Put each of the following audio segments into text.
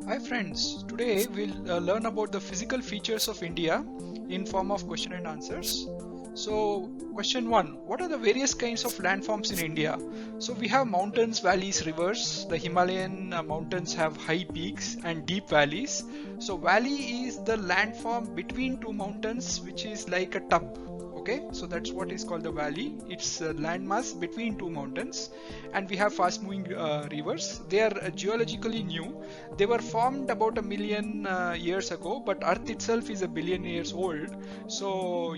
Hi friends, today we'll learn about the physical features of India in form of question and answers. So question 1, what are the various kinds of landforms in India? So we have mountains, valleys, rivers. The Himalayan mountains have high peaks and deep valleys. So valley is the landform between two mountains which is like a tub. Okay, so that's what is called the valley. It's a landmass between two mountains. And we have fast moving rivers. They are geologically new. They were formed about a million years ago, but earth itself is a billion years old. So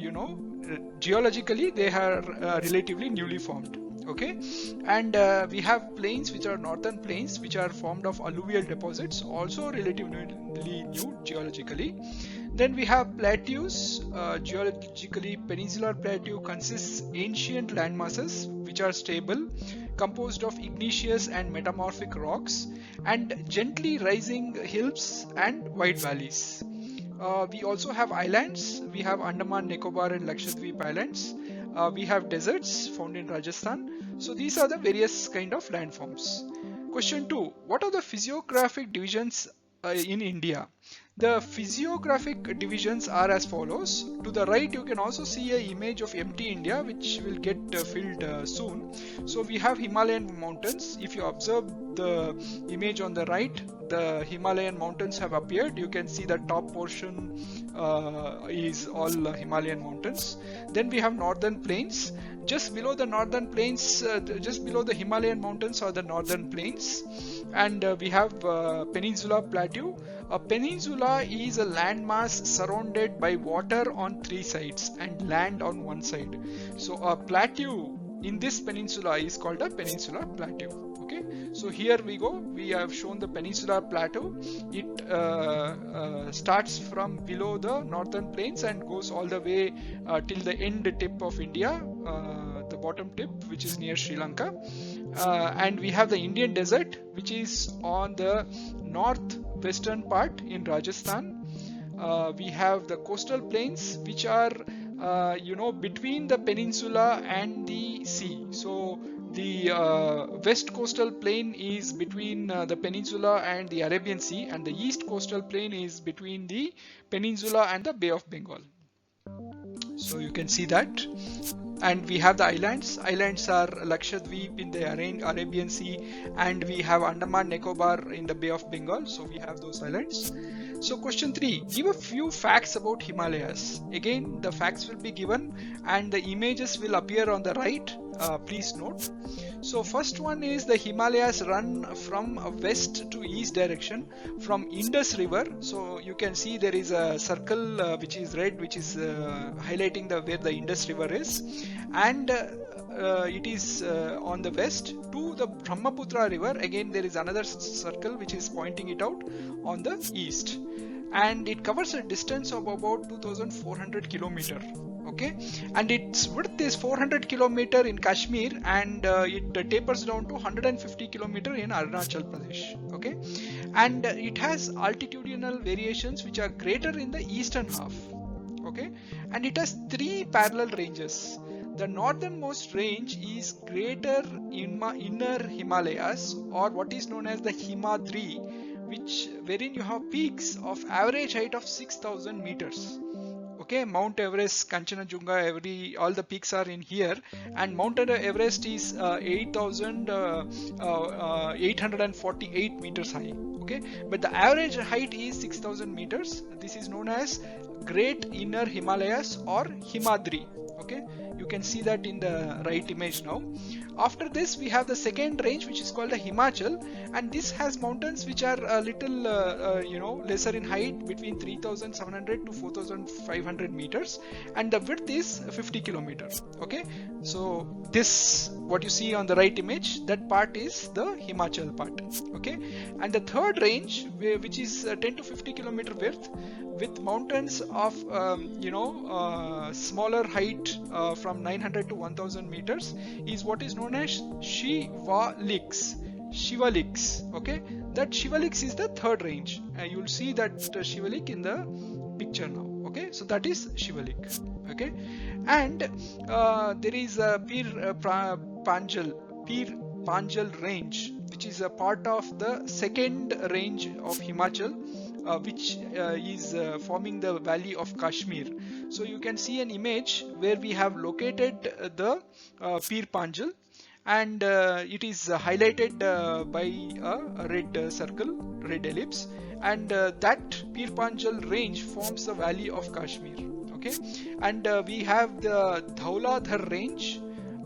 geologically they are relatively newly formed. Okay, and we have plains, which are northern plains, which are formed of alluvial deposits, also relatively new geologically. Then we have plateaus. Geologically, peninsular plateau consists ancient landmasses which are stable, composed of igneous and metamorphic rocks, and gently rising hills and wide valleys. We also have islands. We have Andaman, Nicobar, and Lakshadweep islands. We have deserts found in Rajasthan. So these are the various kind of landforms. Question 2. What are the physiographic divisions in India? The physiographic divisions are as follows. To the right, you can also see an image of empty India, which will get filled soon. So we have Himalayan mountains. If you observe the image on the right, the Himalayan mountains have appeared. You can see the top portion is all Himalayan mountains. Then we have northern plains. Just below the northern plains, just below the Himalayan mountains are the northern plains. And we have peninsula plateau. A peninsula is a landmass surrounded by water on three sides and land on one side. So a plateau in this peninsula is called a peninsula plateau. Okay, so here we go. We have shown the peninsular plateau. It starts from below the northern plains and goes all the way till the end tip of India, the bottom tip, which is near Sri Lanka. And we have the Indian desert, which is on the northwestern part in Rajasthan. We have the coastal plains, which are between the peninsula and the sea. So the west coastal plain is between the peninsula and the Arabian Sea, and the east coastal plain is between the peninsula and the Bay of Bengal. So you can see that. And we have the islands. Islands are Lakshadweep in the Arabian Sea, and we have Andaman Nicobar in the Bay of Bengal. So we have those islands. So question 3, give a few facts about Himalayas. Again, the facts will be given and the images will appear on the right. Please note. So first one is the Himalayas run from west to east direction from Indus River. So you can see there is a circle which is red, which is highlighting where the Indus River is, and it is on the west to the Brahmaputra River. Again, there is another circle which is pointing it out on the east, and it covers a distance of about 2400 kilometer. Okay, and its width is 400 kilometer in Kashmir, and it tapers down to 150 kilometer in Arunachal Pradesh. Okay, and it has altitudinal variations which are greater in the eastern half. Okay, and it has three parallel ranges. The northernmost range is Greater Inner Himalayas, or what is known as the Himadri, wherein you have peaks of average height of 6,000 meters. Okay, Mount Everest, Kanchenjunga, all the peaks are in here, and Mount Everest is 8,848 meters high. Okay, but the average height is 6,000 meters. This is known as Great Inner Himalayas or Himadri. Okay, you can see that in the right image now. After this, we have the second range, which is called the Himachal, and this has mountains which are a little lesser in height, between 3,700 to 4,500 meters, and the width is 50 kilometers. Okay, so this, what you see on the right image, that part is the Himachal part. Okay, and the third range, which is 10 to 50 kilometer width, with mountains of smaller height from 900 to 1000 meters, is what is known as Shivaliks. Okay, that Shivaliks is the third range. You will see that Shivalik in the picture now. Okay, so that is Shivalik. Okay, and there is a Pir Panjal range, which is a part of the second range of Himachal, which is forming the valley of Kashmir. So you can see an image where we have located the Pir Panjal, and it is highlighted by a red circle, red ellipse, and that Pir Panjal range forms the valley of Kashmir. Okay, and we have the Dhauladhar range,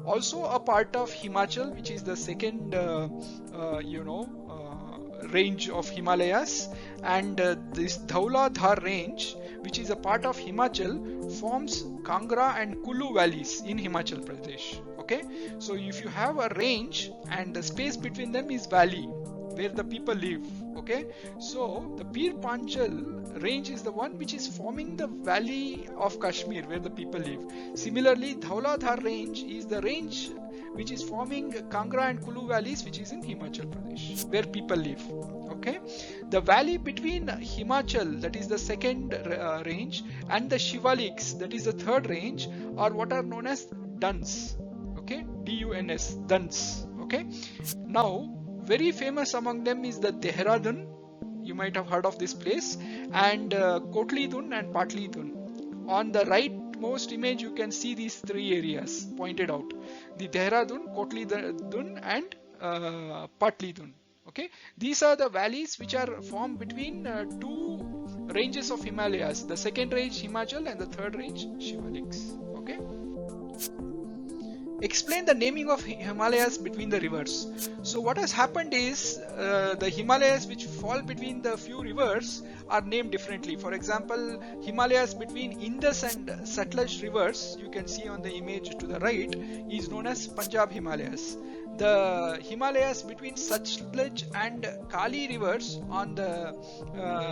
also a part of Himachal, which is the second range of Himalayas, and this Dhauladhar range, which is a part of Himachal, forms Kangra and Kulu valleys in Himachal Pradesh. Okay, so if you have a range and the space between them is valley where the people live. Okay, so the Pir Panjal range is the one which is forming the valley of Kashmir where the people live. Similarly, Dhauladhar range is the range which is forming Kangra and Kulu valleys, which is in Himachal Pradesh where people live. Okay, the valley between Himachal, that is the second range, and the Shivaliks, that is the third range, are what are known as duns. Okay, D-U-N-S, duns. Okay, now very famous among them is the Dehradun. You might have heard of this place, and Kotlidun and Patlidun. On the rightmost image, you can see these three areas pointed out: the Dehradun, Kotlidun, and Patlidun. Okay, these are the valleys which are formed between two ranges of Himalayas: the second range Himachal and the third range Shivaliks. Okay. Explain the naming of Himalayas between the rivers. So what has happened is the Himalayas which fall between the few rivers are named differently. For example, Himalayas between Indus and Satluj rivers, you can see on the image to the right, is known as Punjab Himalayas. The Himalayas between Satluj and Kali rivers on the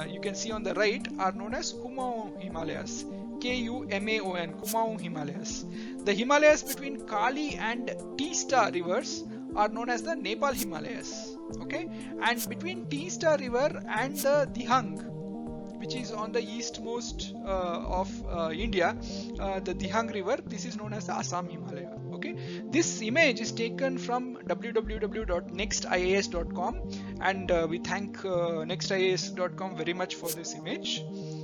you can see on the right are known as Kumaon Himalayas. Kumaon, Kumaon Himalayas. The Himalayas between Kali and Teesta rivers are known as the Nepal Himalayas. Okay, and between Teesta river and the Dihang, which is on the eastmost of India, the Dihang river, this is known as the Assam Himalaya. Okay, this image is taken from www.nextias.com, and we thank nextias.com very much for this image.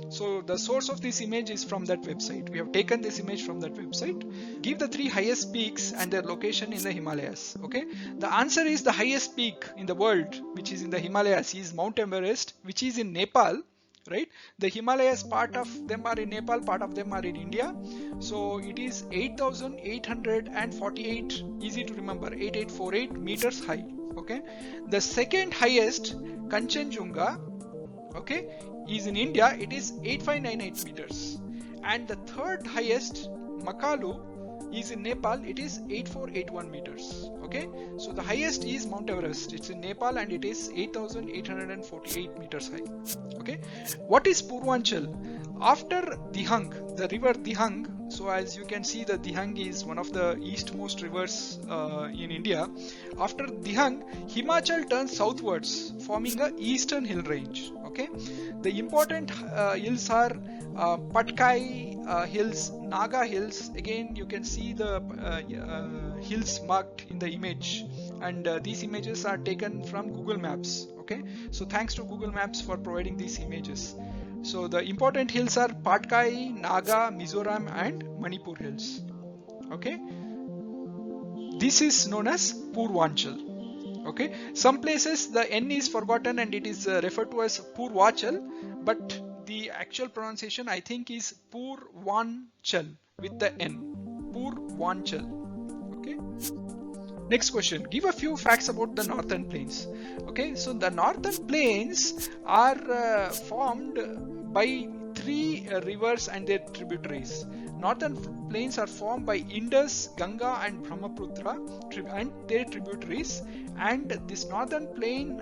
So the source of this image is from that website. We have taken this image from that website. Give the three highest peaks and their location in the Himalayas. Okay, the answer is the highest peak in the world, which is in the Himalayas, is Mount Everest, which is in Nepal. Right, the Himalayas, part of them are in Nepal, part of them are in India. So it is 8,848, easy to remember, 8848 meters high. Okay, the second highest, Kanchenjunga, okay, is in India. It is 8598 meters, and the third highest, Makalu, is in Nepal. It is 8481 meters. Okay, so the highest is Mount Everest. It's in Nepal and it is 8848 meters high. Okay, what is Purvanchal? After Dihang, the river Dihang, so as you can see, the Dihang is one of the eastmost rivers in India. After Dihang, Himachal turns southwards, forming a eastern hill range. Okay, the important hills are Patkai hills, Naga hills. Again, you can see the hills marked in the image, and these images are taken from Google Maps. Okay, so thanks to Google Maps for providing these images. So the important hills are Patkai, Naga, Mizoram, and Manipur hills. Okay, this is known as Purvanchal. Okay, some places the N is forgotten and it is referred to as Purvachal, but the actual pronunciation I think is Purvanchal with the N. Purvanchal. Okay. Next question. Give a few facts about the northern plains. Okay, so the northern plains are formed by three rivers and their tributaries. Northern plains are formed by Indus, Ganga, and Brahmaputra and their tributaries. And this northern plain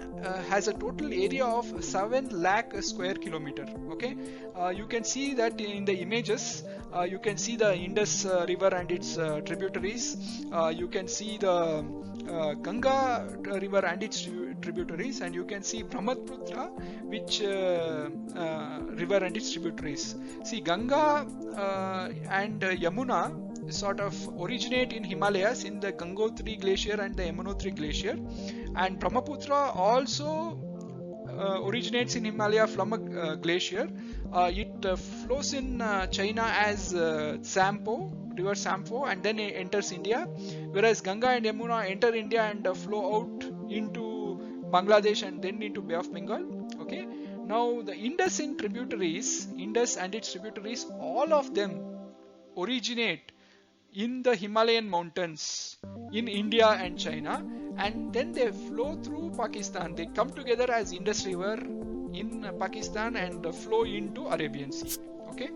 has a total area of 7 lakh square kilometer. Okay, you can see that in the images. You can see the Indus river and its tributaries. You can see the Ganga river and its tributaries, and you can see Brahmaputra, which river and its tributaries. See, Ganga and Yamuna sort of originate in Himalayas in the Gangotri Glacier and the Yamunotri Glacier, and Brahmaputra also originates in Himalaya from a glacier. It flows in China as River Sampo, and then it enters India, whereas Ganga and Yamuna enter India and flow out into Bangladesh and then into Bay of Bengal. Okay, now the Indus and its tributaries, all of them originate in the Himalayan mountains in India and China, and then they flow through Pakistan. They come together as Indus River in Pakistan and flow into Arabian Sea. Okay.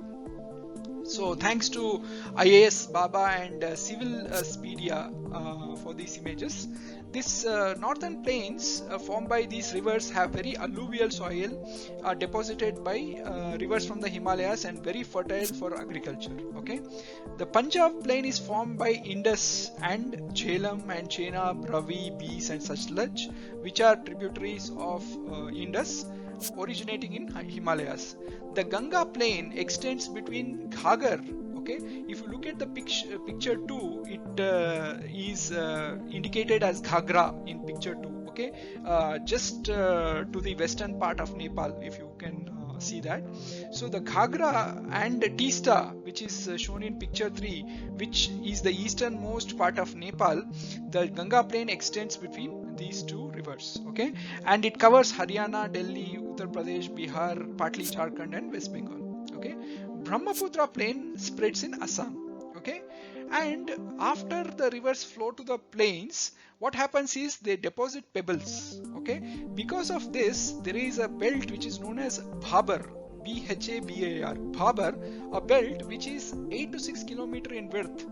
So thanks to IAS Baba and Civil Speedia for these images. These northern plains formed by these rivers have very alluvial soil deposited by rivers from the Himalayas and very fertile for agriculture. Okay, the Punjab plain is formed by Indus and Jhelum and Chenab, Ravi, Beas and such, which are tributaries of Indus, originating in Himalayas. The Ganga plain extends between Ghagar. Okay, if you look at the picture 2, it is indicated as Ghagra in picture 2. Okay, just to the western part of Nepal, if you can see that. So the Ghagra and Teesta, which is shown in picture 3, which is the easternmost part of Nepal, the Ganga plain extends between these two rivers. Okay, and it covers Haryana, Delhi, Uttar Pradesh, Bihar, partly Jharkhand and West Bengal. Okay, Brahmaputra plain spreads in Assam. Okay, and after the rivers flow to the plains, what happens is they deposit pebbles. Okay, because of this, there is a belt which is known as Bhabar, Bhabar, Bhabar, a belt which is 8 to 6 km in width.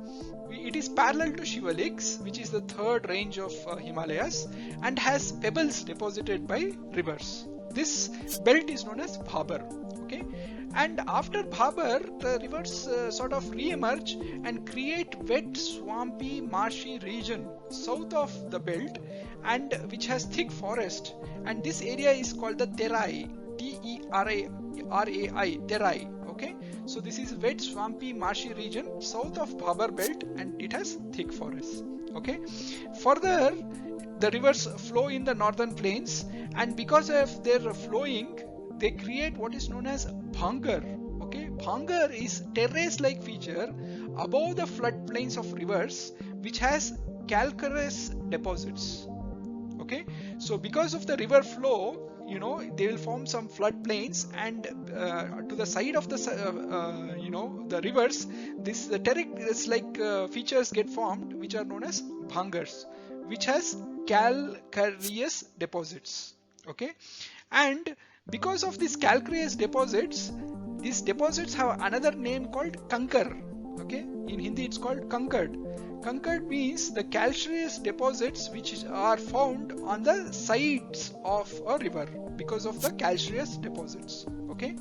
It is parallel to Shivaliks, which is the third range of Himalayas, and has pebbles deposited by rivers. This belt is known as Bhabar. Okay, and after Bhabar, the rivers sort of re-emerge and create wet, swampy, marshy region south of the belt, and which has thick forest, and this area is called the Terai, Terai, Terai. Okay, so this is wet, swampy, marshy region south of Bhabar belt, and it has thick forests. Okay, further the rivers flow in the northern plains, and because of their flowing, they create what is known as bhangar. Okay, bhangar is terrace-like feature above the floodplains of rivers, which has calcareous deposits. Okay, so because of the river flow, they will form some floodplains, and to the side of the the rivers, the terrace-like features get formed, which are known as bhangars, which has calcareous deposits. Okay, and because of these calcareous deposits, these deposits have another name called kankar. Okay, in Hindi it's called kankad. Kankad means the calcareous deposits which are found on the sides of a river because of the calcareous deposits. Okay,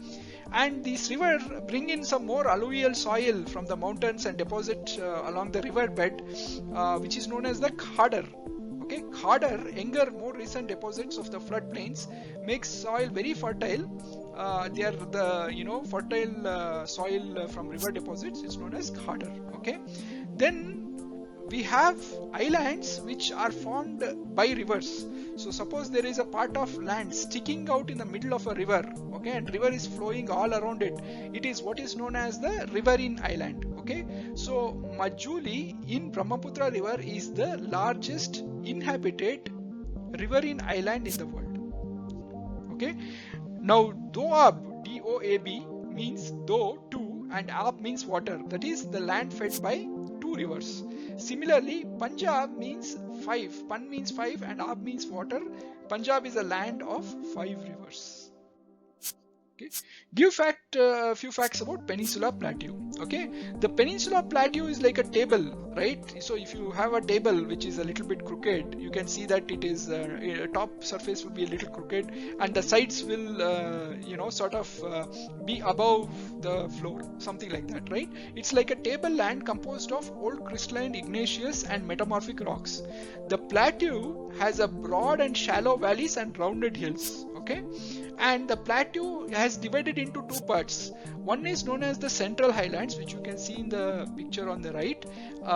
and these rivers bring in some more alluvial soil from the mountains and deposit along the river bed, which is known as the khadar. Okay, khadar, younger, more recent deposits of the floodplains, makes soil very fertile. They are the fertile soil from river deposits. It's known as khadar. Okay, then we have islands which are formed by rivers. So suppose there is a part of land sticking out in the middle of a river, okay, and river is flowing all around it. It is what is known as the riverine island. Okay, so Majuli in Brahmaputra river is the largest inhabited riverine island in the world. Okay, now Doab, D-O-A-B, means do, two, and Ab means water. That is the land fed by two rivers. Similarly, Punjab means 5. Pan means 5 and Ab means water. Punjab is a land of 5 rivers. Okay. Give a few facts about Peninsula Plateau. Okay, the Peninsula Plateau is like a table, right? So if you have a table which is a little bit crooked, you can see that it is top surface will be a little crooked, and the sides will sort of be above the floor, something like that, right? It's like a tableland composed of old crystalline, igneous and metamorphic rocks. The plateau has a broad and shallow valleys and rounded hills. Okay, and the plateau has divided into two parts. One is known as the Central Highlands, which you can see in the picture on the right,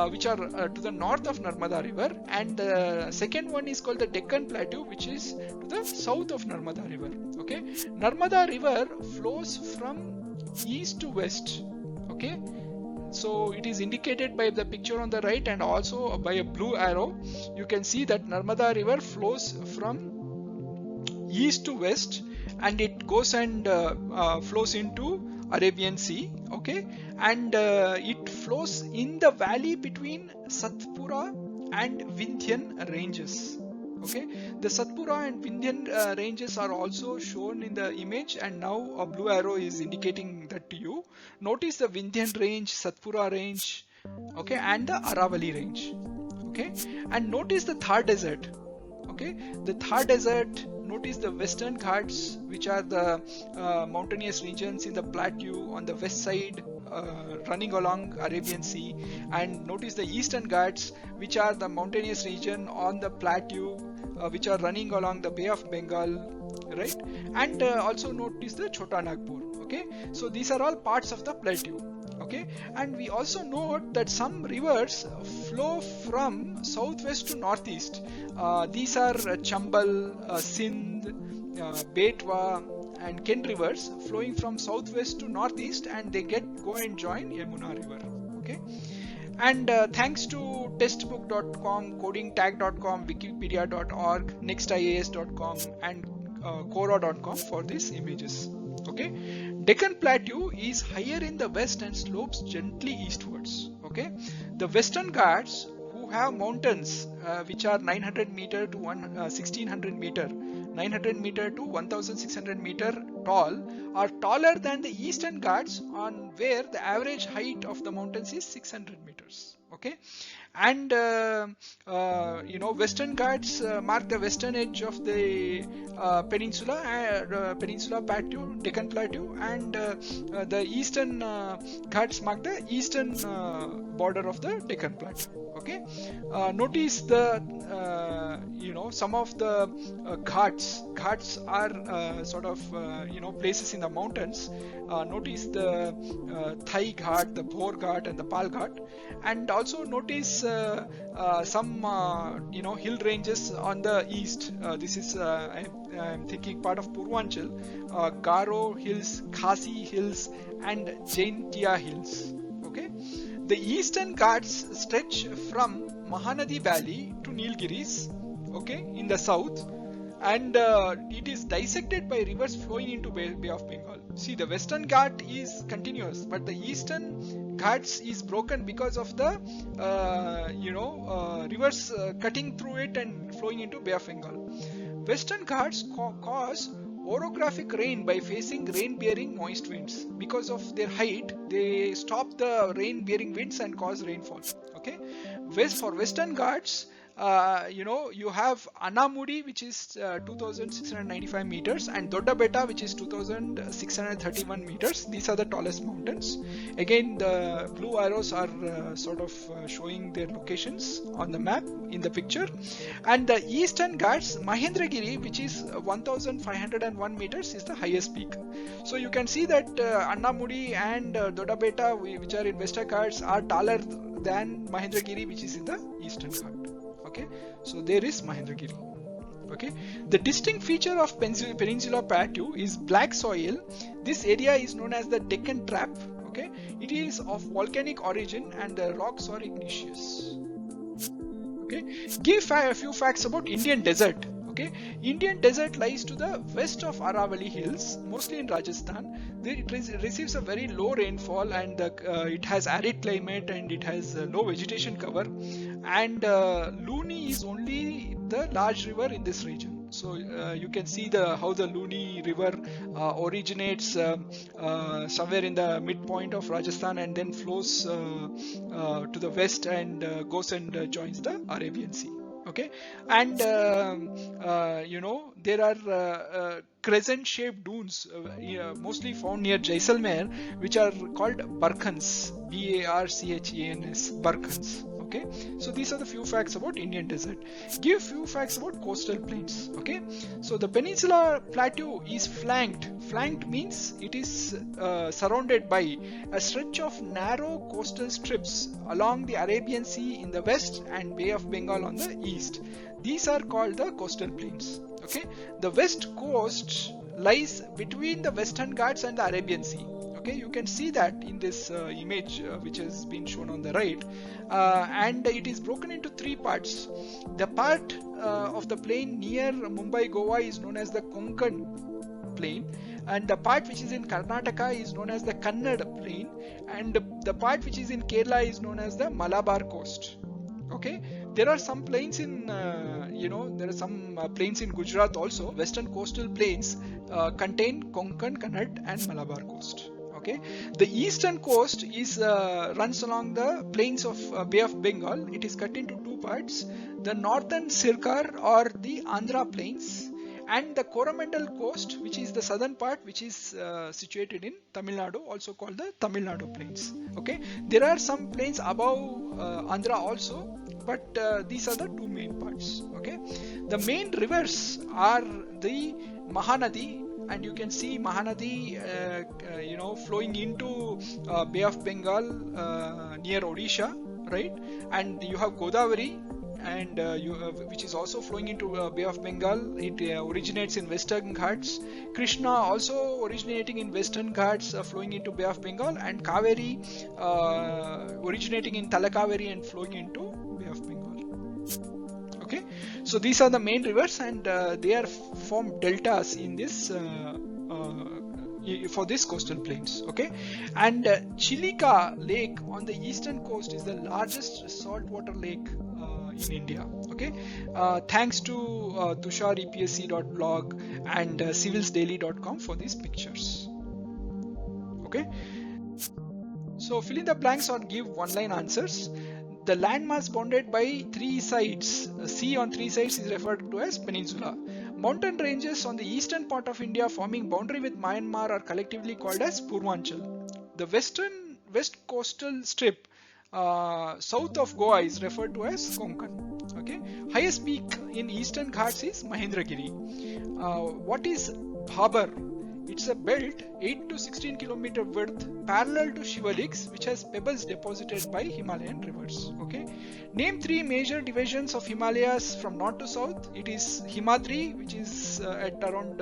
which are to the north of Narmada River, and the second one is called the Deccan Plateau, which is to the south of Narmada River. Okay, Narmada River flows from east to west. Okay, so it is indicated by the picture on the right and also by a blue arrow. You can see that Narmada River flows from east to west, and it goes and flows into Arabian Sea. Okay, and it flows in the valley between Satpura and Vindhyan ranges. Okay, the Satpura and Vindhyan ranges are also shown in the image, and now a blue arrow is indicating that to you. Notice the Vindhyan range, Satpura range, okay, and the Aravalli range. Okay, and notice the Thar Desert. Okay, the Thar Desert. Notice the Western Ghats, which are the mountainous regions in the plateau on the west side, running along Arabian Sea, and notice the Eastern Ghats, which are the mountainous region on the plateau, which are running along the Bay of Bengal, right? And also notice the Chota Nagpur. Okay, so these are all parts of the plateau. Okay, and we also note that some rivers flow from southwest to northeast. These are Chambal, Sindh, Betwa, and Ken rivers flowing from southwest to northeast, and they go and join Yamuna River. Okay, and thanks to textbook.com, codingtag.com, wikipedia.org, nextias.com, and quora.com for these images. Okay, Deccan Plateau is higher in the west and slopes gently eastwards. Okay, the Western Ghats, who have mountains which are 900 meter to 1600 meter, 900 meter to 1600 meter tall, are taller than the Eastern Ghats, on where the average height of the mountains is 600 meters. Okay, and Western Ghats mark the western edge of the peninsula plateau, Deccan Plateau, and the Eastern Ghats mark the eastern border of the Deccan Plateau. Okay, notice the some of the ghats are sort of places in the mountains. Notice the Thai Ghat, the Bhor Ghat, and the Pal Ghat, and also notice some hill ranges on the east. This is I'm thinking part of Purvanchal, Garo Hills, Khasi Hills, and Jaintia Hills. Okay, the Eastern Ghats stretch from Mahanadi Valley to Nilgiris, okay, in the south, and it is dissected by rivers flowing into Bay of Bengal. See, the Western Ghat is continuous, but the Eastern Ghats is broken because of the rivers cutting through it and flowing into Bay of Bengal. Western Ghats cause orographic rain by facing rain-bearing moist winds. Because of their height, they stop the rain-bearing winds and cause rainfall. Okay, for Western Ghats, you have Anamudi, which is 2695 meters, and Dodda Betta, which is 2631 meters. These are the tallest mountains. Again, the blue arrows are sort of showing their locations on the map in the picture. And the Eastern Ghats, Mahendragiri, which is 1501 meters, is the highest peak. So you can see that Anamudi and Dodda Betta, which are in Western Ghats, are taller than Mahendragiri, which is in the Eastern Ghat. Okay, so there is Mahendragiri. Okay, the distinct feature of Peninsula Plateau is black soil. This area is known as the Deccan Trap. Okay, it is of volcanic origin and the rocks are igneous. Okay, give a few facts about Indian desert. Okay, Indian desert lies to the west of Aravalli Hills, mostly in Rajasthan. It receives a very low rainfall, and it has arid climate, and it has low vegetation cover. And Luni is only the large river in this region. So you can see how the Luni river originates somewhere in the midpoint of Rajasthan and then flows to the west and goes and joins the Arabian Sea. Okay, and there are crescent-shaped dunes mostly found near Jaisalmer, which are called Barkhans, Barchans, Barkhans. Okay, so these are the few facts about Indian desert. Give few facts about coastal plains. Okay, so the Peninsula Plateau is flanked. Flanked means it is surrounded by a stretch of narrow coastal strips along the Arabian Sea in the west and Bay of Bengal on the east. These are called the coastal plains. Okay, the west coast lies between the Western Ghats and the Arabian Sea. Okay, you can see that in this image which has been shown on the right, and it is broken into three parts. The part of the plain near Mumbai, Goa is known as the Konkan plain, and the part which is in Karnataka is known as the Kannada plain, and the part which is in Kerala is known as the Malabar coast. Okay, there are some plains in there are some plains in Gujarat also. Western coastal plains contain Konkan, Kannada and Malabar coast. Okay, the eastern coast is runs along the plains of Bay of Bengal. It is cut into two parts: the northern Sirkar or the Andhra plains, and the Coromandel coast, which is the southern part, which is situated in Tamil Nadu, also called the Tamil Nadu plains. Okay, there are some plains above Andhra also, but these are the two main parts. Okay, the main rivers are the Mahanadi, and you can see Mahanadi flowing into Bay of Bengal near Odisha, right? And you have Godavari, and which is also flowing into Bay of Bengal. It originates in Western Ghats. Krishna also originating in Western Ghats, flowing into Bay of Bengal, and Kaveri originating in Talakaveri and flowing into Bay of Bengal. Okay, so these are the main rivers, and they are form deltas in this for this coastal plains. Okay, and Chilika Lake on the eastern coast is the largest saltwater lake in India. Okay, thanks to tusharepsc.blog and civilsdaily.com for these pictures. Okay, so fill in the blanks or give one-line answers. The landmass bounded by three sides, sea on three sides, is referred to as peninsula. Mountain ranges on the eastern part of India forming boundary with Myanmar are collectively called as Purvanchal. The west coastal strip south of Goa is referred to as Konkan. Okay, highest peak in eastern Ghats is Mahendragiri. What is Bhabar? It's a belt 8 to 16 km width parallel to Shivaliks, which has pebbles deposited by Himalayan rivers. Okay, name three major divisions of Himalayas from north to south. It is Himadri, which is at around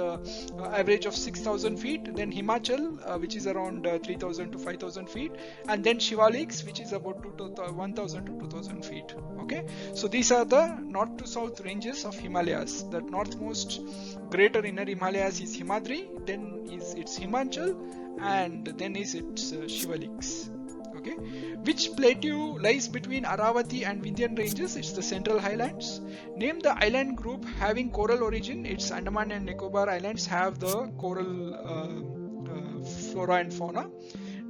average of 6,000 feet, then Himachal, which is around 3,000 to 5,000 feet, and then Shivaliks, which is about 1,000 to 2,000 feet. Okay, so these are the north to south ranges of Himalayas. The northmost greater inner Himalayas is Himadri, then is its Himachal, and then is its Shivaliks. Okay, which plateau lies between Aravalli and Vindhyan ranges? It's the Central Highlands. Name the island group having coral origin. It's Andaman and Nicobar Islands have the coral flora and fauna.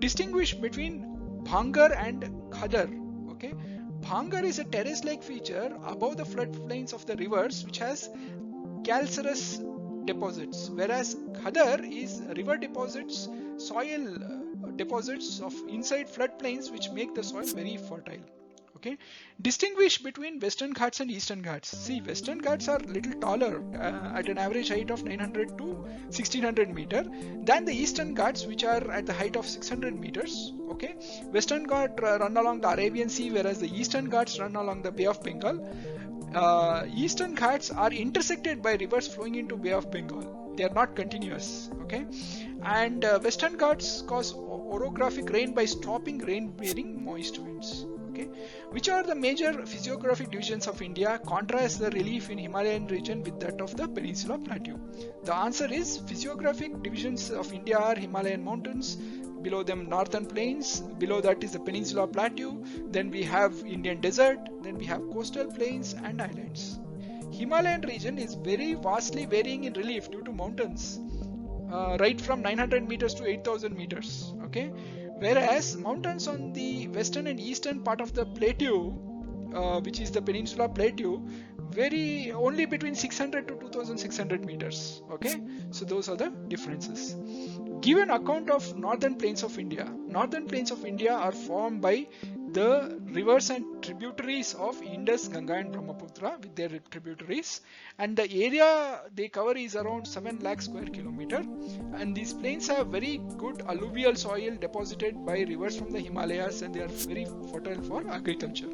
Distinguish between Bhangar and Khadar. Okay, Bhangar is a terrace-like feature above the floodplains of the rivers which has calcareous deposits, whereas Khadar is river deposits, soil deposits of inside floodplains which make the soil very fertile. Okay, distinguish between Western Ghats and Eastern Ghats. See, Western Ghats are little taller at an average height of 900 to 1600 meter than the Eastern Ghats, which are at the height of 600 meters. Okay, Western Ghats run along the Arabian Sea, whereas the Eastern Ghats run along the Bay of Bengal. Eastern Ghats are intersected by rivers flowing into Bay of Bengal. They are not continuous. Okay, and Western Ghats cause orographic rain by stopping rain-bearing moist winds. Okay, which are the major physiographic divisions of India? Contrast the relief in Himalayan region with that of the Peninsula Plateau. The answer is physiographic divisions of India are Himalayan mountains, below them northern plains, below that is the Peninsula Plateau, then we have Indian desert, then we have coastal plains and islands. Himalayan region is very vastly varying in relief due to mountains, right from 900 meters to 8,000 meters. Okay, whereas mountains on the western and eastern part of the plateau, which is the Peninsula Plateau, vary only between 600 to 2,600 meters. Okay, so those are the differences. Give an account of northern plains of India. Northern plains of India are formed by the rivers and tributaries of Indus, Ganga and Brahmaputra with their tributaries, and the area they cover is around 7 lakh square kilometer, and these plains have very good alluvial soil deposited by rivers from the Himalayas, and they are very fertile for agriculture.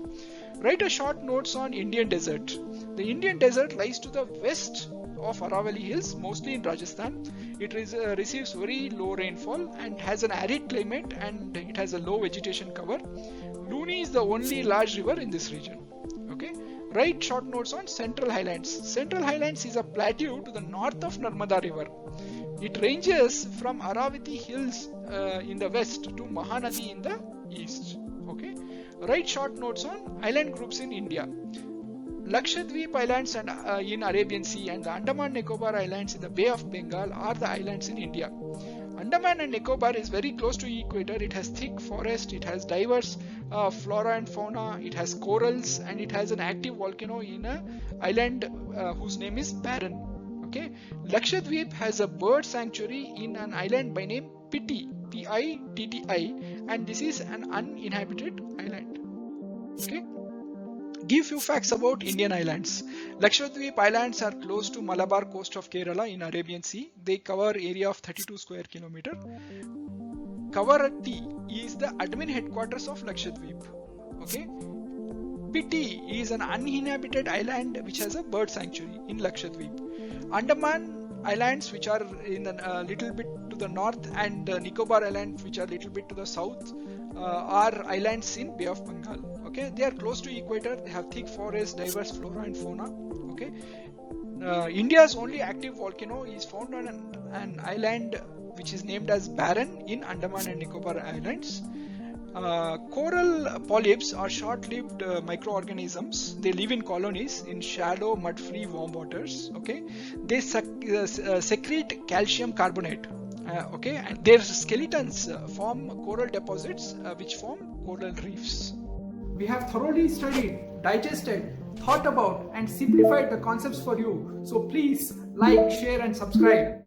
Write a short notes on Indian desert. The Indian desert lies to the west of Aravalli Hills, mostly in Rajasthan. It receives very low rainfall and has an arid climate, and it has a low vegetation cover. Luni is the only large river in this region. Okay, write short notes on Central Highlands. Central Highlands is a plateau to the north of Narmada River. It ranges from Aravalli Hills in the west to Mahanadi in the east. Okay, write short notes on island groups in India. Lakshadweep Islands and in Arabian Sea and the Andaman Nicobar Islands in the Bay of Bengal are the islands in India. Andaman and Nicobar is very close to equator. It has thick forest, it has diverse flora and fauna, it has corals, and it has an active volcano in an island whose name is Barren. Okay, Lakshadweep has a bird sanctuary in an island by name Pitti, P-I-T-T-I, and this is an uninhabited island. Okay. Give few facts about Indian islands. Lakshadweep Islands are close to Malabar coast of Kerala in Arabian Sea. They cover area of 32 square kilometer. Kavaratti is the admin headquarters of Lakshadweep. Okay. Pitti is an uninhabited island which has a bird sanctuary in Lakshadweep. Andaman Islands, which are in a little bit to the north, and Nicobar Islands, which are a little bit to the south, are islands in Bay of Bengal. Okay, they are close to equator. They have thick forests, diverse flora and fauna. Okay, India's only active volcano is found on an island which is named as Barren in Andaman and Nicobar Islands. Coral polyps are short-lived microorganisms. They live in colonies in shallow, mud-free, warm waters. Okay, they secrete calcium carbonate. Okay, and their skeletons form coral deposits which form coral reefs. We have thoroughly studied, digested, thought about, and simplified the concepts for you. So please like, share, and subscribe.